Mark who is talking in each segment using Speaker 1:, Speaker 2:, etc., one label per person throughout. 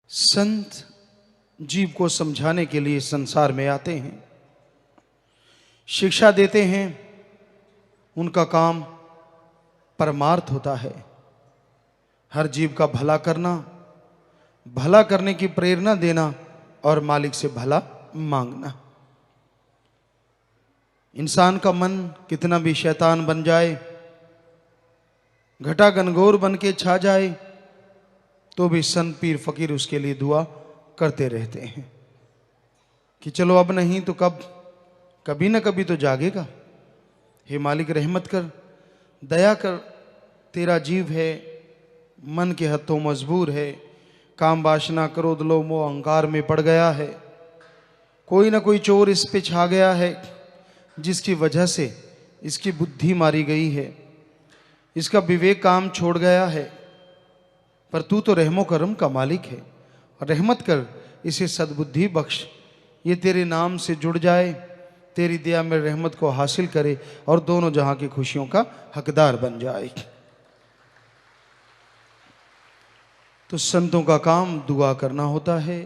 Speaker 1: संत जीव को समझाने के लिए संसार में आते हैं, शिक्षा देते हैं। उनका काम परमार्थ होता है, हर जीव का भला करना, भला करने की प्रेरणा देना और मालिक से भला मांगना। इंसान का मन कितना भी शैतान बन जाए, घटा घनघोर बन के छा जाए, तो भी संत पीर फकीर उसके लिए दुआ करते रहते हैं कि चलो अब नहीं तो कब, कभी ना कभी तो जागेगा। हे मालिक रहमत कर, दया कर, तेरा जीव है, मन के हथों मजबूर है, काम वासना क्रोध लोभ मोह अहंकार में पड़ गया है। कोई ना कोई चोर इस पे छा गया है, जिसकी वजह से इसकी बुद्धि मारी गई है, इसका विवेक काम छोड़ गया है। पर तू तो रहमो करम का मालिक है, और रहमत कर, इसे सद्बुद्धि बख्श, ये तेरे नाम से जुड़ जाए, तेरी दया में रहमत को हासिल करे और दोनों जहां की खुशियों का हकदार बन जाए। तो संतों का काम दुआ करना होता है।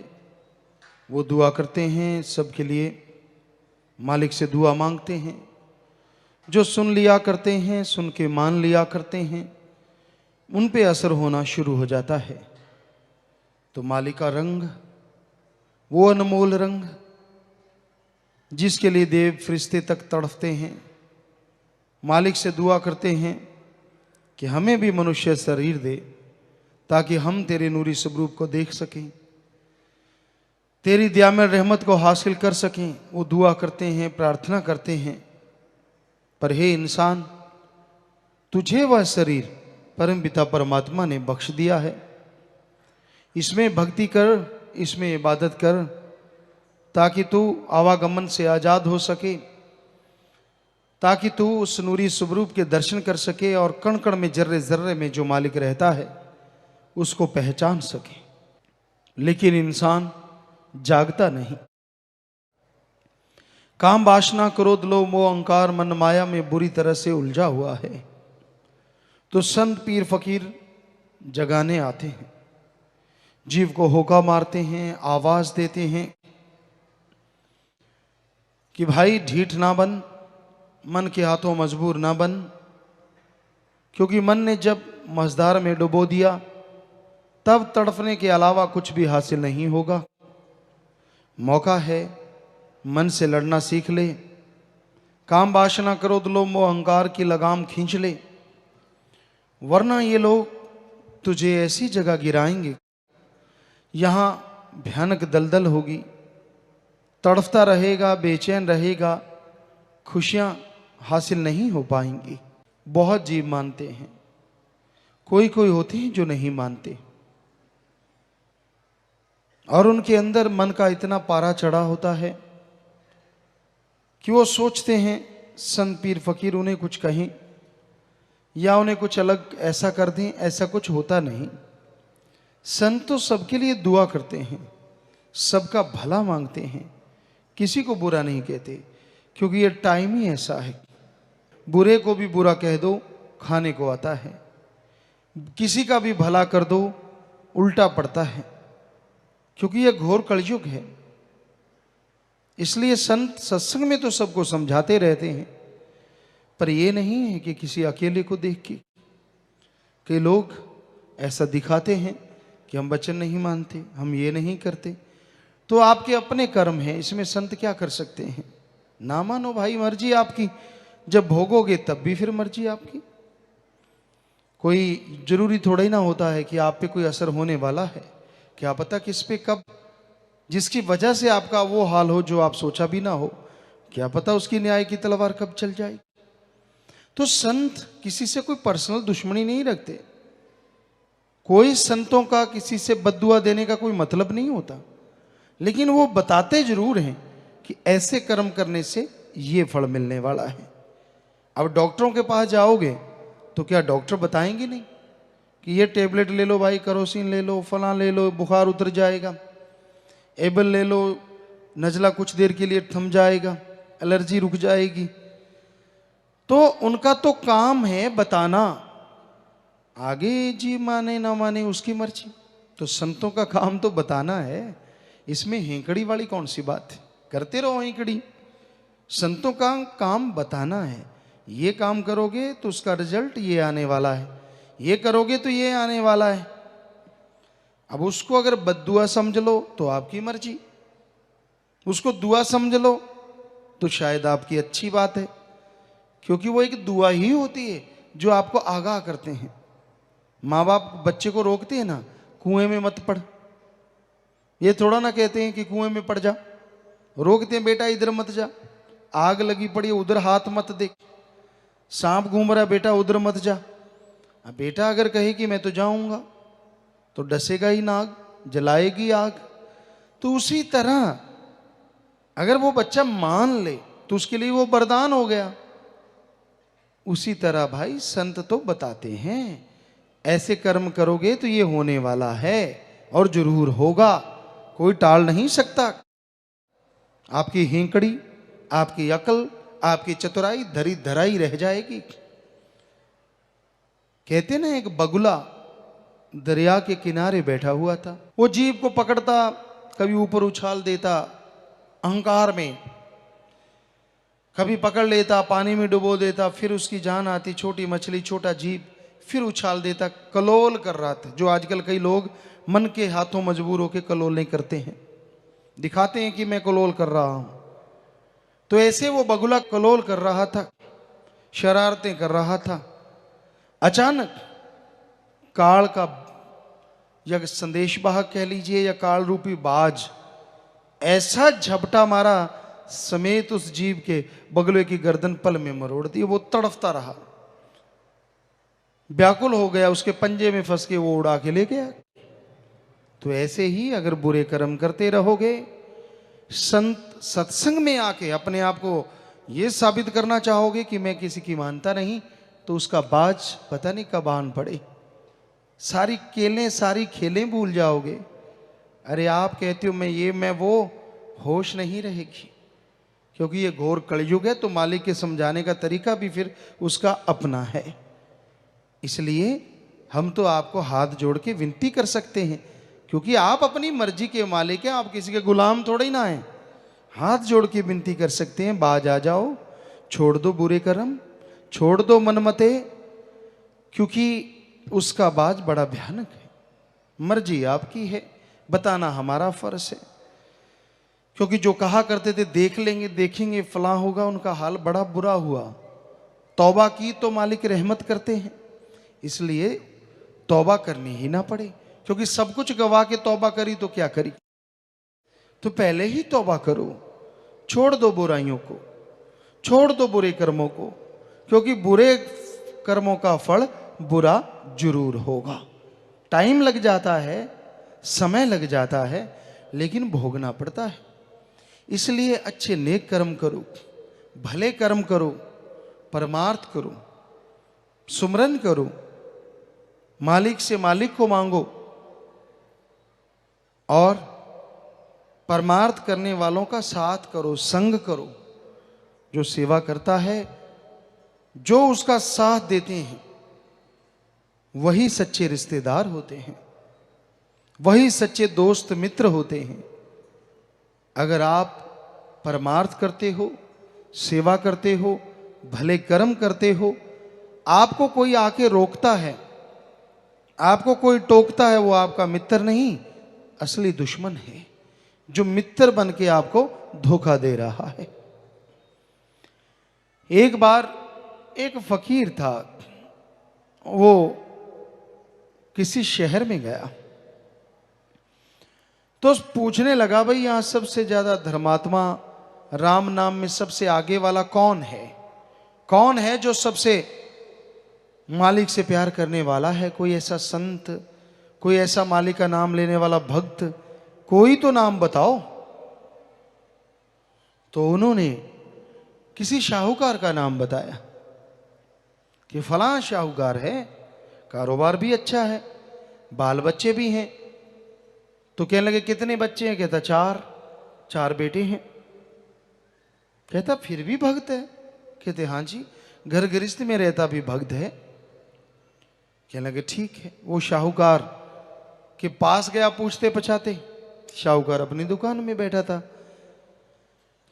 Speaker 1: वो दुआ करते हैं सबके लिए, मालिक से दुआ मांगते हैं। जो सुन लिया करते हैं, सुन के मान लिया करते हैं, उन पे असर होना शुरू हो जाता है। तो मालिक का रंग, वो अनमोल रंग जिसके लिए देव फरिश्ते तक तड़फते हैं, मालिक से दुआ करते हैं कि हमें भी मनुष्य शरीर दे ताकि हम तेरे नूरी स्वरूप को देख सकें, तेरी दया में रहमत को हासिल कर सकें। वो दुआ करते हैं, प्रार्थना करते हैं। पर हे इंसान, तुझे वह शरीर परम पिता परमात्मा ने बख्श दिया है, इसमें भक्ति कर, इसमें इबादत कर, ताकि तू आवागमन से आजाद हो सके, ताकि तू उस नूरी स्वरूप के दर्शन कर सके और कण कण में जर्रे जर्रे में जो मालिक रहता है उसको पहचान सके। लेकिन इंसान जागता नहीं, काम वासना क्रोध लोभ मोह अहंकार मन माया में बुरी तरह से उलझा हुआ है। तो संत पीर फकीर जगाने आते हैं, जीव को होका मारते हैं, आवाज देते हैं कि भाई ढीठ ना बन, मन के हाथों मजबूर ना बन, क्योंकि मन ने जब मझधार में डुबो दिया तब तड़फने के अलावा कुछ भी हासिल नहीं होगा। मौका है, मन से लड़ना सीख ले, काम वासना क्रोध लोभ मोह अहंकार की लगाम खींच ले, वरना ये लोग तुझे ऐसी जगह गिराएंगे, यहां भयानक दलदल होगी, तड़फता रहेगा, बेचैन रहेगा, खुशियां हासिल नहीं हो पाएंगी। बहुत जीव मानते हैं, कोई कोई होते हैं जो नहीं मानते, और उनके अंदर मन का इतना पारा चढ़ा होता है कि वो सोचते हैं संत पीर फकीर उन्हें कुछ कहें या उन्हें कुछ अलग ऐसा कर दें। ऐसा कुछ होता नहीं। संत तो सबके लिए दुआ करते हैं, सबका भला मांगते हैं, किसी को बुरा नहीं कहते, क्योंकि ये टाइम ही ऐसा है। बुरे को भी बुरा कह दो, खाने को आता है, किसी का भी भला कर दो, उल्टा पड़ता है, क्योंकि यह घोर कलयुग है। इसलिए संत सत्संग में तो सबको समझाते रहते हैं, पर यह नहीं है कि किसी अकेले को देख के कई लोग ऐसा दिखाते हैं कि हम वचन नहीं मानते, हम ये नहीं करते। तो आपके अपने कर्म हैं, इसमें संत क्या कर सकते हैं। ना मानो भाई, मर्जी आपकी, जब भोगोगे तब भी फिर मर्जी आपकी। कोई जरूरी थोड़ा ही ना होता है कि आप पे कोई असर होने वाला है। क्या पता किस पे कब, जिसकी वजह से आपका वो हाल हो जो आप सोचा भी ना हो, क्या पता उसकी न्याय की तलवार कब चल जाए। तो संत किसी से कोई पर्सनल दुश्मनी नहीं रखते, कोई संतों का किसी से बद्दुआ देने का कोई मतलब नहीं होता, लेकिन वो बताते जरूर हैं कि ऐसे कर्म करने से ये फल मिलने वाला है। अब डॉक्टरों के पास जाओगे तो क्या डॉक्टर बताएंगे नहीं कि ये टेबलेट ले लो भाई, करोसिन ले लो, फला ले लो, बुखार उतर जाएगा, एबल ले लो, नजला कुछ देर के लिए थम जाएगा, एलर्जी रुक जाएगी। तो उनका तो काम है बताना, आगे जी माने ना माने उसकी मर्जी। तो संतों का काम तो बताना है, इसमें हेंकड़ी वाली कौन सी बात है? करते रहो हेंकड़ी। संतों का काम बताना है, ये काम करोगे तो उसका रिजल्ट ये आने वाला है, ये करोगे तो ये आने वाला है। अब उसको अगर बद्दुआ समझ लो तो आपकी मर्जी, उसको दुआ समझ लो तो शायद आपकी अच्छी बात है, क्योंकि वो एक दुआ ही होती है जो आपको आगाह करते हैं। माँ बाप बच्चे को रोकते हैं ना, कुएं में मत पड़, ये थोड़ा ना कहते हैं कि कुएं में पड़ जा, रोकते हैं बेटा इधर मत जा, आग लगी पड़ी उधर हाथ मत देख, सांप घूम रहा बेटा उधर मत जा। अब बेटा अगर कहे कि मैं तो जाऊंगा तो डसेगा ही नाग, जलाएगी आग। तो उसी तरह अगर वो बच्चा मान ले तो उसके लिए वो वरदान हो गया। उसी तरह भाई संत तो बताते हैं ऐसे कर्म करोगे तो ये होने वाला है और जरूर होगा, कोई टाल नहीं सकता। आपकी हेंकड़ी, आपकी अकल, आपकी चतुराई धरी धराई रह जाएगी। कहते ना एक बगुला दरिया के किनारे बैठा हुआ था, वो जीव को पकड़ता, कभी ऊपर उछाल देता अहंकार में, कभी पकड़ लेता पानी में डुबो देता, फिर उसकी जान आती, छोटी मछली छोटा जीव, फिर उछाल देता, कलोल कर रहा था। जो आजकल कई लोग मन के हाथों मजबूर होकर कलोल नहीं करते हैं, दिखाते हैं कि मैं कलोल कर रहा हूं। तो ऐसे वो बगुला कलोल कर रहा था, शरारतें कर रहा था। अचानक काल का या संदेशवाहक कह लीजिए या काल रूपी बाज ऐसा झपटा मारा, समेत उस जीव के बगुले की गर्दन पल में मरोड़ दी। वो तड़फता रहा, व्याकुल हो गया, उसके पंजे में फंस के वो उड़ा के ले गया। तो ऐसे ही अगर बुरे कर्म करते रहोगे, संत सत्संग में आके अपने आप को ये साबित करना चाहोगे कि मैं किसी की मानता नहीं, तो उसका बाज पता नहीं कब आन पड़े, सारी केलें सारी खेलें भूल जाओगे। अरे आप कहते हो मैं ये मैं वो, होश नहीं रहेगी, क्योंकि ये घोर कलयुग है। तो मालिक के समझाने का तरीका भी फिर उसका अपना है। इसलिए हम तो आपको हाथ जोड़ के विनती कर सकते हैं, क्योंकि आप अपनी मर्जी के मालिक हैं, आप किसी के गुलाम थोड़े ही ना हैं। हाथ जोड़ के विनती कर सकते हैं, बाज आ जाओ, छोड़ दो बुरे कर्म, छोड़ दो मनमते, क्योंकि उसका बाज बड़ा भयानक है। मर्जी आपकी है, बताना हमारा फर्ज है। क्योंकि जो कहा करते थे देख लेंगे देखेंगे फलां होगा, उनका हाल बड़ा बुरा हुआ। तौबा की तो मालिक रहमत करते हैं, इसलिए तौबा करनी ही ना पड़े, क्योंकि सब कुछ गवा के तौबा करी तो क्या करी। तो पहले ही तौबा करो, छोड़ दो बुराइयों को, छोड़ दो बुरे कर्मों को, क्योंकि बुरे कर्मों का फल बुरा जरूर होगा। टाइम लग जाता है, समय लग जाता है, लेकिन भोगना पड़ता है। इसलिए अच्छे नेक कर्म करो, भले कर्म करो, परमार्थ करो, सुमरन करो, मालिक से मालिक को मांगो, और परमार्थ करने वालों का साथ करो, संग करो। जो सेवा करता है, जो उसका साथ देते हैं, वही सच्चे रिश्तेदार होते हैं, वही सच्चे दोस्त मित्र होते हैं। अगर आप परमार्थ करते हो, सेवा करते हो, भले कर्म करते हो, आपको कोई आके रोकता है, आपको कोई टोकता है, वो आपका मित्र नहीं, असली दुश्मन है, जो मित्र बन के आपको धोखा दे रहा है। एक बार एक फकीर था, वो किसी शहर में गया तो पूछने लगा, भाई यहां सबसे ज्यादा धर्मात्मा राम नाम में सबसे आगे वाला कौन है? कौन है जो सबसे मालिक से प्यार करने वाला है? कोई ऐसा संत, कोई ऐसा मालिक का नाम लेने वाला भक्त, कोई तो नाम बताओ। तो उन्होंने किसी शाहूकार का नाम बताया कि फलां शाहूकार है, कारोबार भी अच्छा है, बाल बच्चे भी हैं। तो कहने लगे कितने बच्चे हैं? कहता चार बेटे हैं। कहता फिर भी भक्त है? कहते हाँ जी, घर गृहस्थ में रहता भी भक्त है। कहने लगे ठीक है। वो शाहूकार कि पास गया पूछते पछाते, शाहूकार अपनी दुकान में बैठा था।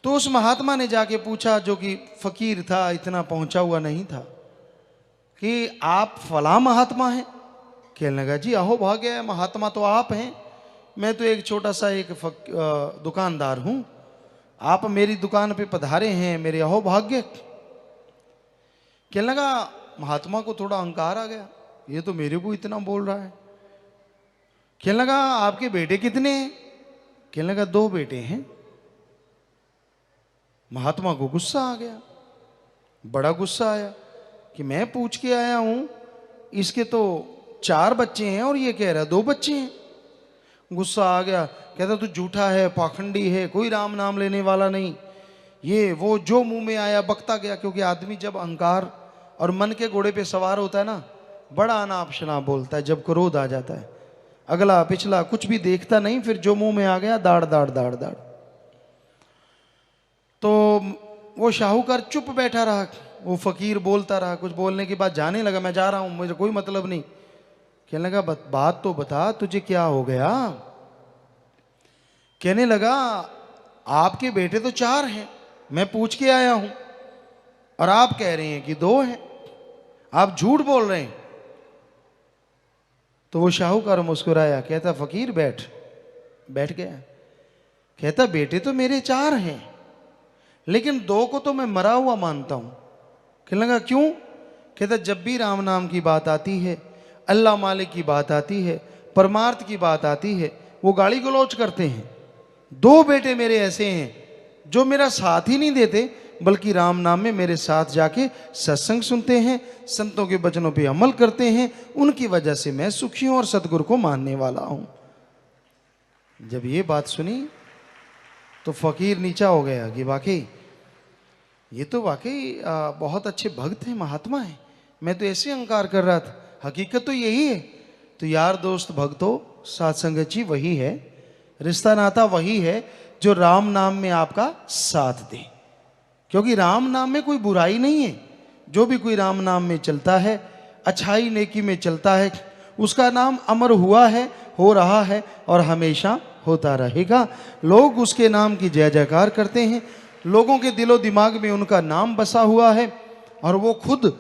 Speaker 1: तो उस महात्मा ने जाके पूछा, जो कि फकीर था, इतना पहुंचा हुआ नहीं था, कि आप फला महात्मा हैं? कहने लगा, जी अहो भाग्य है, महात्मा तो आप हैं, मैं तो एक छोटा सा एक दुकानदार हूं, आप मेरी दुकान पे पधारे हैं, मेरे अहो भाग्य। कहने लगा, महात्मा को थोड़ा अहंकार आ गया, ये तो मेरे को इतना बोल रहा है। कहने लगा, आपके बेटे कितने हैं? कहने लगा, 2 बेटे हैं। महात्मा को गुस्सा आ गया, बड़ा गुस्सा आया कि मैं पूछ के आया हूं, इसके तो 4 बच्चे हैं और ये कह रहा है 2 बच्चे हैं। गुस्सा आ गया, कहता तू झूठा है, पाखंडी है, कोई राम नाम लेने वाला नहीं, ये वो जो मुंह में आया बकता गया। क्योंकि आदमी जब अहंकार और मन के घोड़े पे सवार होता है ना, बड़ा अनाप शनाप बोलता है। जब क्रोध आ जाता है, अगला पिछला कुछ भी देखता नहीं, फिर जो मुंह में आ गया दाड़ दाड़ दाड़ दाड़। तो वो शाहूकार चुप बैठा रहा, वो फकीर बोलता रहा। कुछ बोलने के बाद जाने लगा, मैं जा रहा हूं, मुझे कोई मतलब नहीं। कहने लगा, बात तो बता, तुझे क्या हो गया? कहने लगा, आपके बेटे तो 4 हैं, मैं पूछ के आया हूं, और आप कह रहे हैं कि 2 हैं, आप झूठ बोल रहे हैं। तो वो शाहूकार मुस्कुराया, कहता फकीर बैठ। बैठ गया। कहता बेटे तो मेरे 4 हैं, लेकिन 2 को तो मैं मरा हुआ मानता हूं। कहने लगा, क्यों? कहता जब भी राम नाम की बात आती है, अल्लाह मालिक की बात आती है, परमार्थ की बात आती है, वो गाली गलौज करते हैं। 2 बेटे मेरे ऐसे हैं जो मेरा साथ ही नहीं देते, बल्कि राम नाम में मेरे साथ जाके सत्संग सुनते हैं, संतों के वचनों पे अमल करते हैं। उनकी वजह से मैं सुखी हूं और सतगुरु को मानने वाला हूं। जब ये बात सुनी तो फकीर नीचा हो गया कि वाकई ये तो वाकई बहुत अच्छे भक्त हैं, महात्मा हैं। मैं तो ऐसे अहंकार कर रहा था, हकीकत तो यही है। तो यार दोस्त भक्तों, साथ संगत जी वही है, रिश्ता नाता वही है जो राम नाम में आपका साथ दे। क्योंकि राम नाम में कोई बुराई नहीं है। जो भी कोई राम नाम में चलता है, अच्छाई नेकी में चलता है, उसका नाम अमर हुआ है, हो रहा है और हमेशा होता रहेगा। लोग उसके नाम की जय जयकार करते हैं, लोगों के दिलो दिमाग में उनका नाम बसा हुआ है, और वो खुद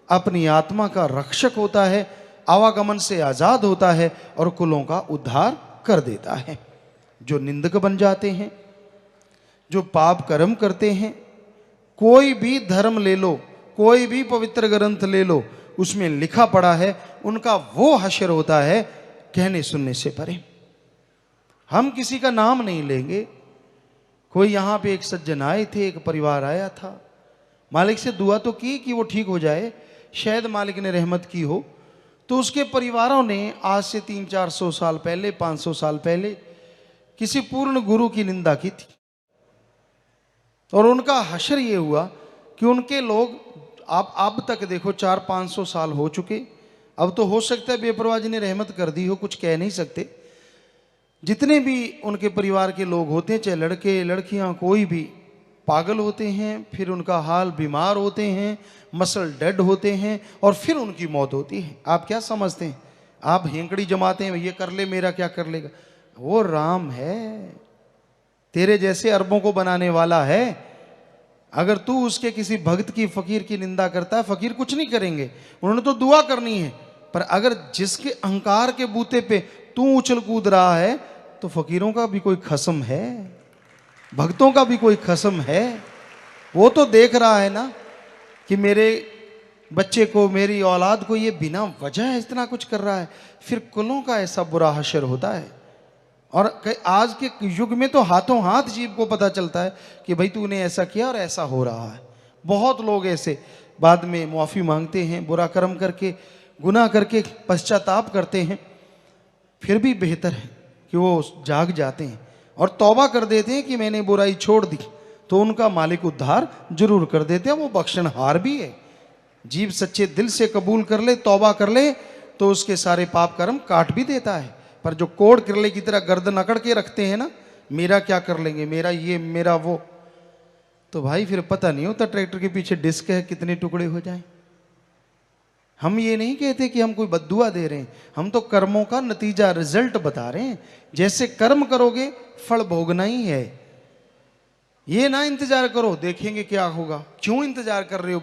Speaker 1: अपनी आत्मा का रक्षक होता है, आवागमन से आज़ाद होता है और कुलों का उद्धार कर देता है। जो निंदक बन जाते हैं, जो पाप कर्म करते हैं, कोई भी धर्म ले लो, कोई भी पवित्र ग्रंथ ले लो, उसमें लिखा पड़ा है उनका वो हश्र होता है कहने सुनने से परे। हम किसी का नाम नहीं लेंगे। कोई यहाँ पे एक सज्जन आए थे, एक परिवार आया था, मालिक से दुआ तो की कि वो ठीक हो जाए, शायद मालिक ने रहमत की हो। तो उसके परिवारों ने आज से 300-400 साल पहले, 500 साल पहले किसी पूर्ण गुरु की निंदा की थी, और उनका हश्र ये हुआ कि उनके लोग आप अब तक देखो 400-500 साल हो चुके। अब तो हो सकता है बेपरवाह जी ने रहमत कर दी हो, कुछ कह नहीं सकते। जितने भी उनके परिवार के लोग होते हैं, चाहे लड़के लड़कियां, कोई भी पागल होते हैं, फिर उनका हाल बीमार होते हैं, मसल डेड होते हैं, और फिर उनकी मौत होती है। आप क्या समझते हैं? आप हेंकड़ी जमाते हैं, ये कर ले मेरा क्या कर लेगा? वो राम है, तेरे जैसे अरबों को बनाने वाला है। अगर तू उसके किसी भक्त की, फकीर की निंदा करता है, फकीर कुछ नहीं करेंगे, उन्होंने तो दुआ करनी है। पर अगर जिसके अहंकार के बूते पे तू उछल कूद रहा है, तो फकीरों का भी कोई खसम है, भक्तों का भी कोई खसम है। वो तो देख रहा है ना कि मेरे बच्चे को, मेरी औलाद को ये बिना वजह इतना कुछ कर रहा है। फिर कुलों का ऐसा बुरा हश्र होता है। और आज के युग में तो हाथों हाथ जीव को पता चलता है कि भाई तूने ऐसा किया और ऐसा हो रहा है। बहुत लोग ऐसे बाद में मुआफ़ी मांगते हैं, बुरा कर्म करके, गुनाह करके पश्चाताप करते हैं, फिर भी बेहतर है कि वो जाग जाते हैं और तौबा कर देते हैं कि मैंने बुराई छोड़ दी, तो उनका मालिक उद्धार जरूर कर देते हैं। वो बख्शनहार भी है। जीव सच्चे दिल से कबूल कर ले, तौबा कर ले, तो उसके सारे पाप कर्म काट भी देता है। पर जो कोड़ किरले की तरह गर्दन अकड़ के रखते हैं ना, मेरा क्या कर लेंगे, मेरा ये, मेरा वो, तो भाई फिर पता नहीं होता ट्रैक्टर के पीछे डिस्क है कितने टुकड़े हो जाएं। हम ये नहीं कहते कि हम कोई बद्दुआ दे रहे हैं, हम तो कर्मों का नतीजा, रिजल्ट बता रहे हैं। जैसे कर्म करोगे फल भोगना ही है। ये ना इंतजार करो देखेंगे क्या होगा। क्यों इंतजार कर रहे हो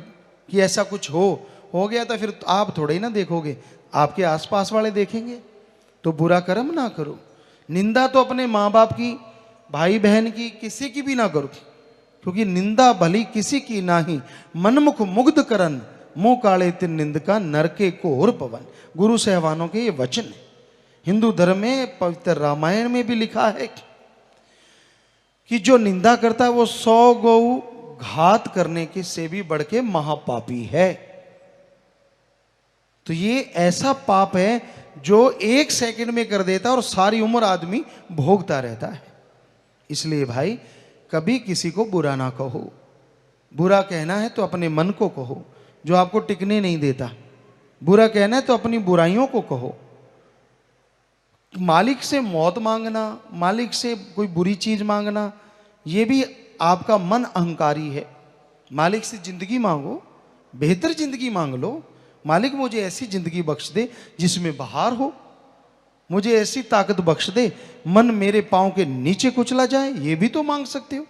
Speaker 1: कि ऐसा कुछ हो गया तो फिर आप थोड़े ही ना देखोगे, आपके आसपास वाले देखेंगे। तो बुरा कर्म ना करो। निंदा तो अपने माँ बाप की, भाई बहन की, किसी की भी ना करो, क्योंकि निंदा भली किसी की नाही, मनमुख मुग्ध करन, मुंह काले तिन निंदका, नरके घोर पवन। गुरु सहवानों के ये वचन है। हिंदू धर्म में पवित्र रामायण में भी लिखा है कि जो निंदा करता है वो 100 गौ घात करने के से भी बढ़ के महापापी है। तो ये ऐसा पाप है जो 1 सेकंड में कर देता है और सारी उम्र आदमी भोगता रहता है। इसलिए भाई कभी किसी को बुरा ना कहो। बुरा कहना है तो अपने मन को कहो जो आपको टिकने नहीं देता। बुरा कहना है तो अपनी बुराइयों को कहो। मालिक से मौत मांगना, मालिक से कोई बुरी चीज मांगना, ये भी आपका मन अहंकारी है। मालिक से जिंदगी मांगो, बेहतर जिंदगी मांग लो। मालिक मुझे ऐसी जिंदगी बख्श दे जिसमें बहार हो, मुझे ऐसी ताकत बख्श दे मन मेरे पांव के नीचे कुचला जाए। ये भी तो मांग सकते हो।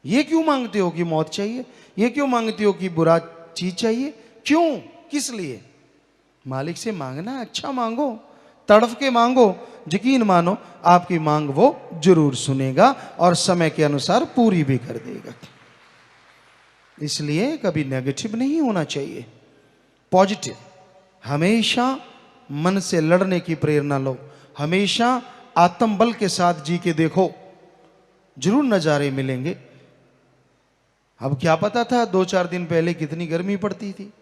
Speaker 1: ये क्यों मांगते हो कि मौत चाहिए? ये क्यों मांगते हो कि बुरा चीज चाहिए? क्यों, किस लिए? मालिक से मांगना अच्छा मांगो, तड़फ के मांगो। यकीन मानो आपकी मांग वो जरूर सुनेगा और समय के अनुसार पूरी भी कर देगा। इसलिए कभी नेगेटिव नहीं होना चाहिए, पॉजिटिव। हमेशा मन से लड़ने की प्रेरणा लो, हमेशा आत्मबल के साथ जी के देखो, जरूर नजारे मिलेंगे। अब क्या पता था 2-4 दिन पहले कितनी गर्मी पड़ती थी,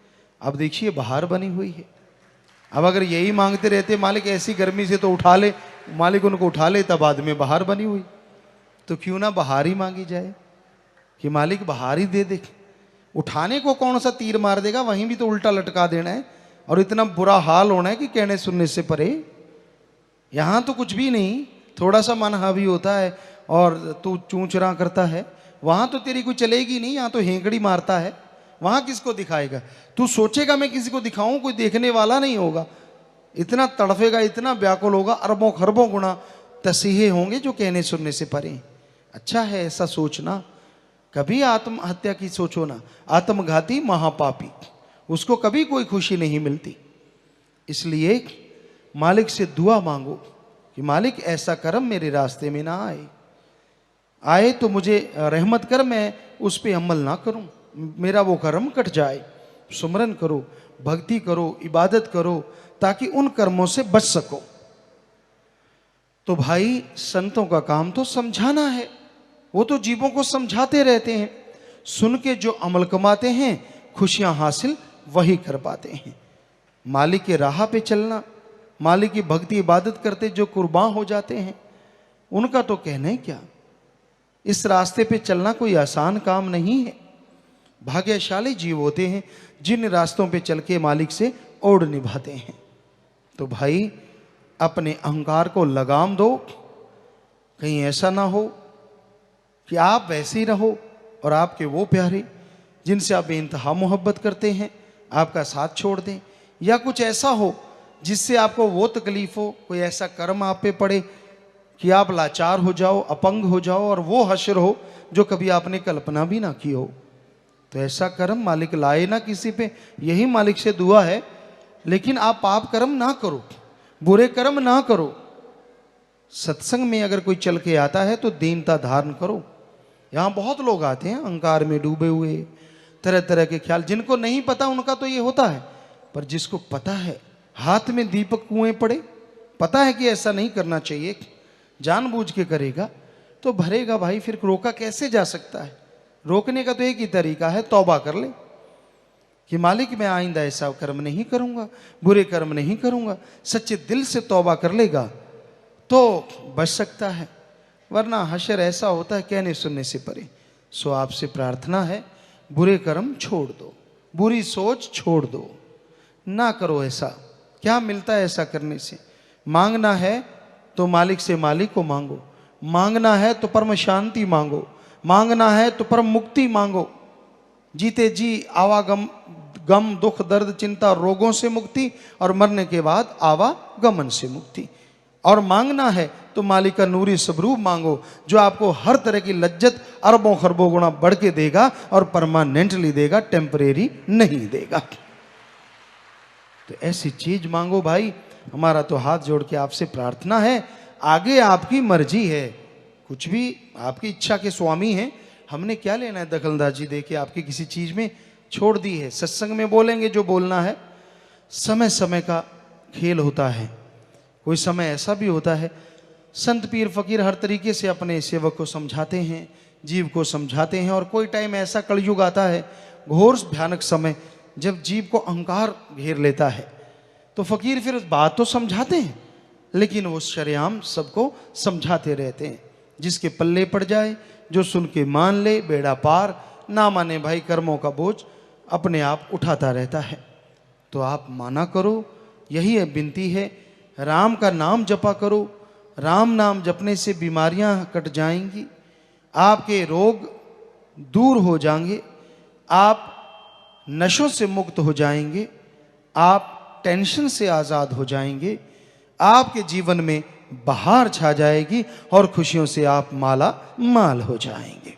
Speaker 1: अब देखिए बहार बनी हुई है। अब अगर यही मांगते रहते मालिक ऐसी गर्मी से तो उठा ले, मालिक उनको उठा ले, तब बाद में बहार बनी हुई। तो क्यों ना बहार ही मांगी जाए कि मालिक बहार ही दे दे। उठाने को कौन सा तीर मार देगा, वहीं भी तो उल्टा लटका देना है और इतना बुरा हाल होना है कि कहने सुनने से परे। यहां तो कुछ भी नहीं, थोड़ा सा मन हावी होता है और तू चूंचरा करता है। वहां तो तेरी कोई चलेगी नहीं, यहां तो हेंकड़ी मारता है। वहां किसको दिखाएगा? तू सोचेगा मैं किसी को दिखाऊं, कोई देखने वाला नहीं होगा। इतना तड़फेगा, इतना व्याकुल होगा, अरबों खरबों गुना तसीहे होंगे जो कहने सुनने से परे। अच्छा है ऐसा सोचना। कभी आत्महत्या की सोचो ना, आत्मघाती महापापी, उसको कभी कोई खुशी नहीं मिलती। इसलिए मालिक से दुआ मांगो कि मालिक ऐसा कर्म मेरे रास्ते में ना आए तो मुझे रहमत कर, मैं उस पर अमल ना करूं, मेरा वो कर्म कट जाए। सुमरन करो, भक्ति करो, इबादत करो ताकि उन कर्मों से बच सको। तो भाई संतों का काम तो समझाना है, वो तो जीवों को समझाते रहते हैं। सुन के जो अमल कमाते हैं खुशियां हासिल वही कर पाते हैं। मालिक के राह पे चलना, मालिक की भक्ति इबादत करते जो कुर्बान हो जाते हैं, उनका तो कहना ही क्या। इस रास्ते पे चलना कोई आसान काम नहीं है। भाग्यशाली जीव होते हैं जिन रास्तों पे चल के मालिक से ओढ़ निभाते हैं। तो भाई अपने अहंकार को लगाम दो, कहीं ऐसा ना हो कि आप वैसे ही रहो और आपके वो प्यारे जिनसे आप बेइंतहा मोहब्बत करते हैं आपका साथ छोड़ दें, या कुछ ऐसा हो जिससे आपको वो तकलीफ हो, कोई ऐसा कर्म आप पे पड़े कि आप लाचार हो जाओ, अपंग हो जाओ और वो हश्र हो जो कभी आपने कल्पना भी ना की हो। तो ऐसा कर्म मालिक लाए ना किसी पे, यही मालिक से दुआ है। लेकिन आप पाप कर्म ना करो, बुरे कर्म ना करो। सत्संग में अगर कोई चल के आता है तो दीनता धारण करो। यहाँ बहुत लोग आते हैं अहंकार में डूबे हुए, तरह तरह के ख्याल, जिनको नहीं पता उनका तो ये होता है, पर जिसको पता है, हाथ में दीपक कुएं पड़े, पता है कि ऐसा नहीं करना चाहिए, जानबूझ के करेगा तो भरेगा। भाई फिर रोका कैसे जा सकता है? रोकने का तो एक ही तरीका है, तौबा कर ले कि मालिक मैं आइंदा ऐसा कर्म नहीं करूंगा, बुरे कर्म नहीं करूंगा। सच्चे दिल से तौबा कर लेगा तो बच सकता है, वरना हशर ऐसा होता है कहने सुनने से परे। सो आपसे प्रार्थना है बुरे कर्म छोड़ दो, बुरी सोच छोड़ दो, ना करो ऐसा। क्या मिलता है ऐसा करने से? मांगना है तो मालिक से मालिक को मांगो, मांगना है तो परम शांति मांगो, मांगना है तो परम मुक्ति मांगो। जीते जी आवागम गम दुख दर्द चिंता रोगों से मुक्ति और मरने के बाद आवागमन से मुक्ति। और मांगना है तो मालिक का नूरी स्वरूप मांगो, जो आपको हर तरह की लज्जत अरबों खरबों गुना बढ़ के देगा और परमानेंटली देगा, टेम्परेरी नहीं देगा। तो ऐसी चीज मांगो भाई। हमारा तो हाथ जोड़ के आपसे प्रार्थना है, आगे आपकी मर्जी है, कुछ भी आपकी इच्छा के स्वामी हैं, हमने क्या लेना है दखलंदाजी दे के आपकी किसी चीज में, छोड़ दी है। सत्संग में बोलेंगे जो बोलना है, समय समय का खेल होता है। कोई समय ऐसा भी होता है संत पीर फकीर हर तरीके से अपने सेवक को समझाते हैं, जीव को समझाते हैं, और कोई टाइम ऐसा कलयुग आता है, घोर भयानक समय, जब जीव को अहंकार घेर लेता है, तो फकीर फिर बात तो समझाते हैं, लेकिन वो शरेआम सबको समझाते रहते हैं। जिसके पल्ले पड़ जाए, जो सुन के मान ले, बेड़ा पार, ना माने भाई कर्मों का बोझ अपने आप उठाता रहता है। तो आप माना करो, यही है विनती है। राम का नाम जपा करो, राम नाम जपने से बीमारियां कट जाएंगी, आपके रोग दूर हो जाएंगे, आप नशों से मुक्त हो जाएंगे, आप टेंशन से आज़ाद हो जाएंगे, आपके जीवन में बहार छा जाएगी और खुशियों से आप माला माल हो जाएंगे।